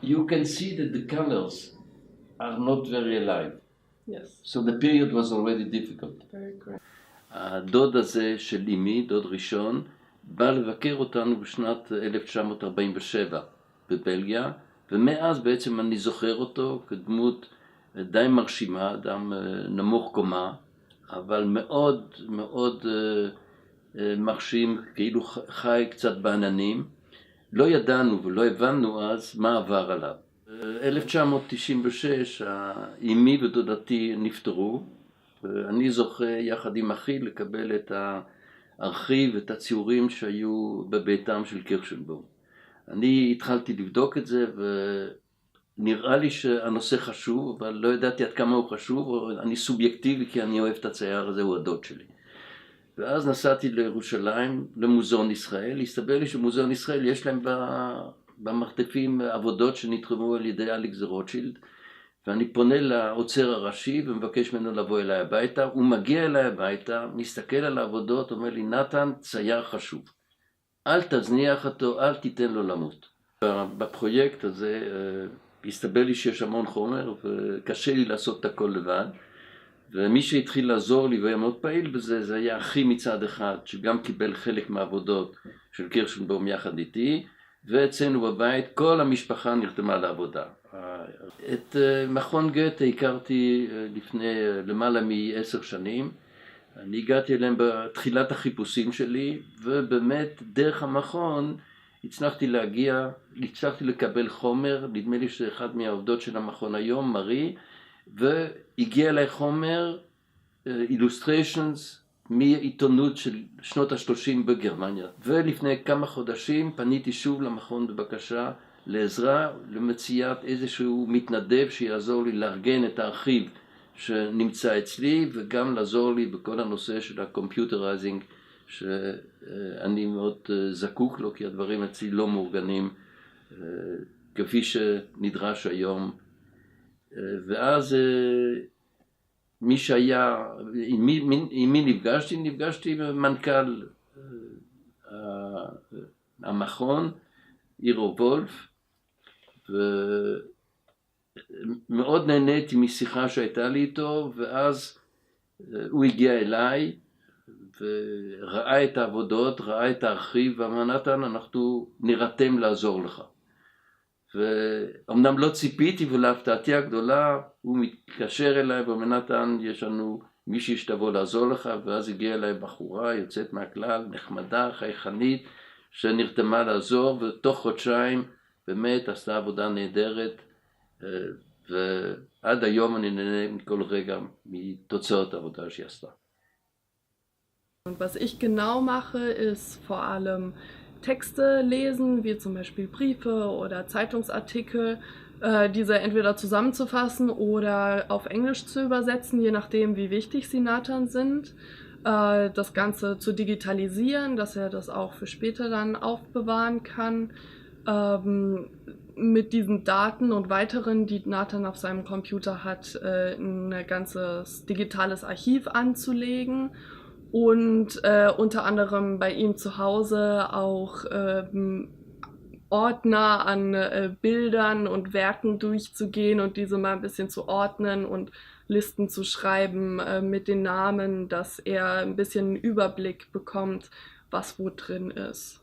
You can see that the colors are not very alive. Yes. So the period was already difficult. Very great. הדוד הזה של אמי, דוד ראשון, בא לבקר אותנו בשנת 1947 בבלגיה, ומאז בעצם אני זוכר אותו כדמות די מרשימה, אדם נמוך קומה, אבל מאוד מאוד מרשים, כאילו חי קצת בעננים. לא ידענו ולא הבנו אז מה עבר עליו. 1996 אמי ודודתי נפטרו, ואני זוכה יחד עם אחי לקבל את הארכיב ואת הציורים שהיו בביתם של קירשנבאום. אני התחלתי לבדוק את זה ונראה לי שהנושא חשוב, אבל לא ידעתי עד כמה הוא חשוב, אני סובייקטיבי כי אני אוהב את הצייר הזה, הוא הדוד שלי. ואז נסעתי לירושלים, למוזיאון ישראל, הסתבר לי שמוזיאון ישראל יש להם במרתפים עבודות שנתרמו על ידי אלכס רוטשילד, ואני פונה לאוצר הראשי ומבקש ממנו לבוא אליי הביתה, הוא מגיע אליי הביתה, מסתכל על העבודות, אומר לי, נתן, צייר חשוב, אל תזניח אותו, אל תיתן לו למות. בפרויקט הזה הסתבר לי שיש המון חומר וקשה לי לעשות את הכל לבד, ומי שהתחיל לעזור לי והיה מאוד פעיל בזה, זה היה אחי מצד אחד, שגם קיבל חלק מהעבודות של קירשנבאום יחד איתי, ואצלנו בבית כל המשפחה נרתמה לעבודה. את מכון גתה הכרתי לפני למעלה מ10 שנים, אני הגעתי אליהם בתחילת החיפושים שלי, ובאמת דרך המכון הצלחתי לקבל חומר, נדמה לי שאחד מהעובדות של המכון היום, מרי, והגיע אליי חומר, illustrations, מעיתונות של שנות ה-30 בגרמניה. ולפני כמה חודשים פניתי שוב למכון בבקשה לעזרה, למציאת איזשהו מתנדב שיעזור לי לארגן את הארכיב שנמצא אצלי, וגם לעזור לי בכל הנושא של הקומפיוטרייזינג, שאני מאוד זקוק לו, כי הדברים אצלי לא מאורגנים כפי שנדרש היום. ואז מי שהיה, עם מי נפגשתי עם מנכ"ל המכון, אירו וולף, ומאוד נהניתי משיחה שהייתה לי איתו, ואז הוא הגיע אליי וראה את העבודות, ראה את הארכיב, ואמר, נתן, אנחנו נירתם לעזור לך. ואומנם לא ציפיתי, ולהפתעתי הגדולה הוא מתקשר אליי ואומר, נתן, יש לנו מישהי שתבוא לעזור לך, ואז הגיעה אליי בחורה יוצאת מהכלל, נחמדה, חייכנית, שנרתמה לעזור, ותוך חודשיים באמת עשתה עבודה נהדרת, ועד היום אני נהנה מכל רגע מתוצאות העבודה שהיא עשתה. Und was ich genau mache, ist vor allem Texte lesen, wie zum Beispiel Briefe oder Zeitungsartikel, diese entweder zusammenzufassen oder auf Englisch zu übersetzen, je nachdem wie wichtig sie Nathan sind. Das Ganze zu digitalisieren, dass er das auch für später dann aufbewahren kann. Mit diesen Daten und weiteren, die Nathan auf seinem Computer hat, ein ganzes digitales Archiv anzulegen. Und unter anderem bei ihm zu Hause auch Ordner an Bildern und Werken durchzugehen und diese mal ein bisschen zu ordnen und Listen zu schreiben mit den Namen, dass er ein bisschen einen Überblick bekommt, was wo drin ist.